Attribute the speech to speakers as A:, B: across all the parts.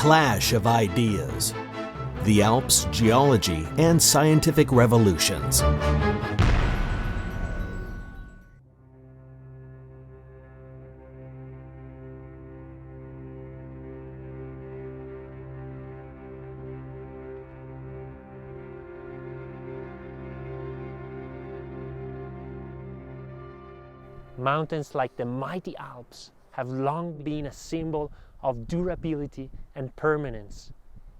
A: clash of ideas. The Alps, geology, and scientific revolutions.
B: Mountains like the mighty Alps have long been a symbol of durability and permanence.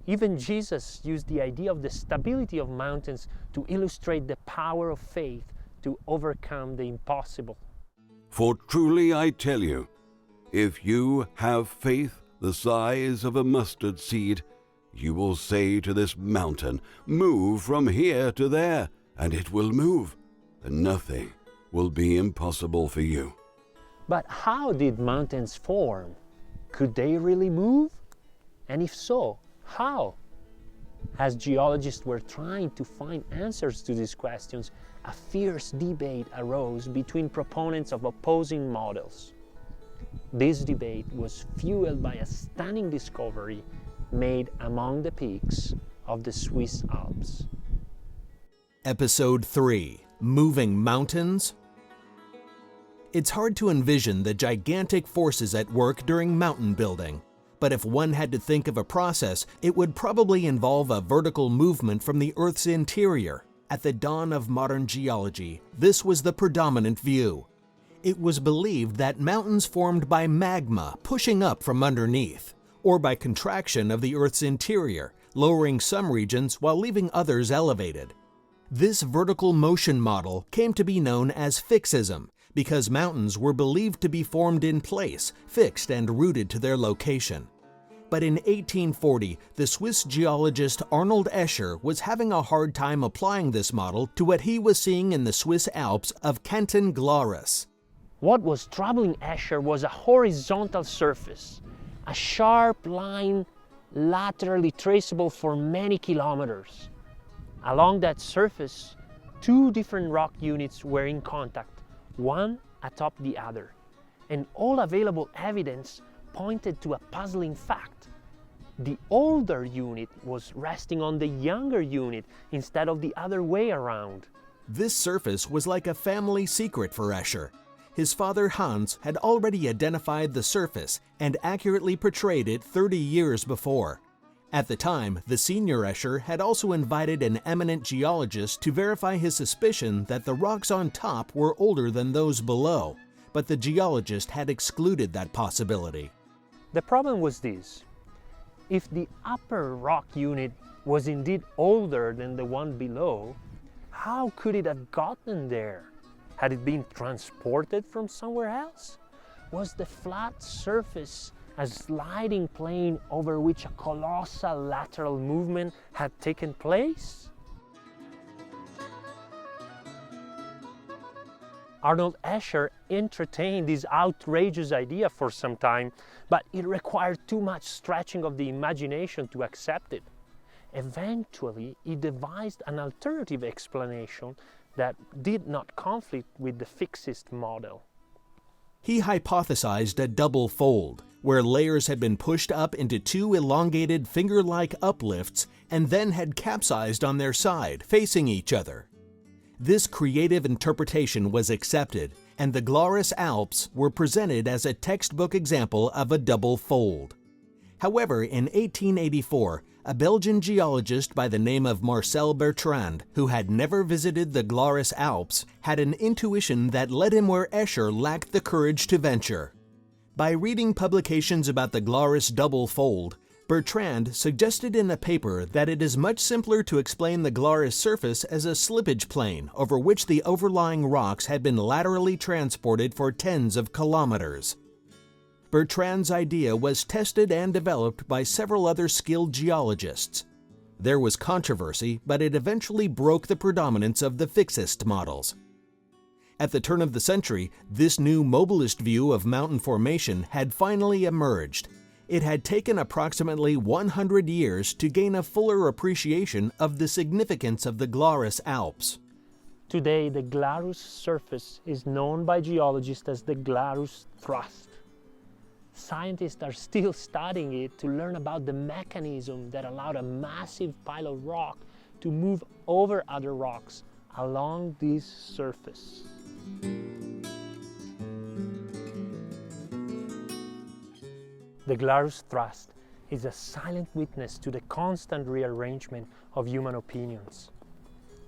B: Even Jesus used the idea of the stability of mountains to illustrate the power of faith to overcome the impossible.
C: For truly I tell you, if you have faith the size of a mustard seed, you will say to this mountain, "Move from here to there," and it will move, and nothing will be impossible for you.
B: But how did mountains form? Could they really move? And if so, how? As geologists were trying to find answers to these questions, a fierce debate arose between proponents of opposing models. This debate was fueled by a stunning discovery made among the peaks of the Swiss Alps.
A: Episode 3: Moving Mountains. It's hard to envision the gigantic forces at work during mountain building, but if one had to think of a process, it would probably involve a vertical movement from the Earth's interior. At the dawn of modern geology, this was the predominant view. It was believed that mountains formed by magma pushing up from underneath, or by contraction of the Earth's interior, lowering some regions while leaving others elevated. This vertical motion model came to be known as fixism, because mountains were believed to be formed in place, fixed and rooted to their location. But in 1840, the Swiss geologist Arnold Escher was having a hard time applying this model to what he was seeing in the Swiss Alps of Canton Glarus.
B: What was troubling Escher was a horizontal surface, a sharp line laterally traceable for many kilometers. Along that surface, two different rock units were in contact, one atop the other, and all available evidence pointed to a puzzling fact. The older unit was resting on the younger unit instead of the other way around.
A: This surface was like a family secret for Escher. His father Hans had already identified the surface and accurately portrayed it 30 years before. At the time, the senior Escher had also invited an eminent geologist to verify his suspicion that the rocks on top were older than those below, but the geologist had excluded that possibility.
B: The problem was this: if the upper rock unit was indeed older than the one below, how could it have gotten there? Had it been transported from somewhere else? Was the flat surface a sliding plane over which a colossal lateral movement had taken place? Arnold Escher entertained this outrageous idea for some time, but it required too much stretching of the imagination to accept it. Eventually, he devised an alternative explanation that did not conflict with the fixist model.
A: He hypothesized a double fold, where layers had been pushed up into two elongated finger-like uplifts and then had capsized on their side, facing each other. This creative interpretation was accepted, and the Glarus Alps were presented as a textbook example of a double fold. However, in 1884, a Belgian geologist by the name of Marcel Bertrand, who had never visited the Glarus Alps, had an intuition that led him where Escher lacked the courage to venture. By reading publications about the Glarus double fold, Bertrand suggested in a paper that it is much simpler to explain the Glarus surface as a slippage plane over which the overlying rocks had been laterally transported for tens of kilometers. Bertrand's idea was tested and developed by several other skilled geologists. There was controversy, but it eventually broke the predominance of the fixist models. At the turn of the century, this new mobilist view of mountain formation had finally emerged. It had taken approximately 100 years to gain a fuller appreciation of the significance of the Glarus Alps.
B: Today, the Glarus surface is known by geologists as the Glarus thrust. Scientists are still studying it to learn about the mechanism that allowed a massive pile of rock to move over other rocks along this surface. The Glarus thrust is a silent witness to the constant rearrangement of human opinions.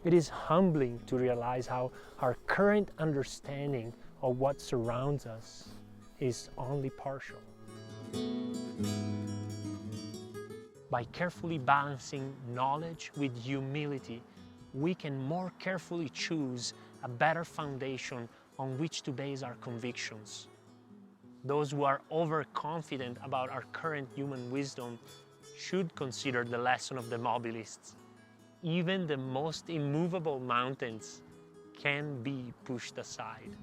B: It is humbling to realize how our current understanding of what surrounds us is only partial. By carefully balancing knowledge with humility, we can more carefully choose a better foundation on which to base our convictions. Those who are overconfident about our current human wisdom should consider the lesson of the mobilists. Even the most immovable mountains can be pushed aside.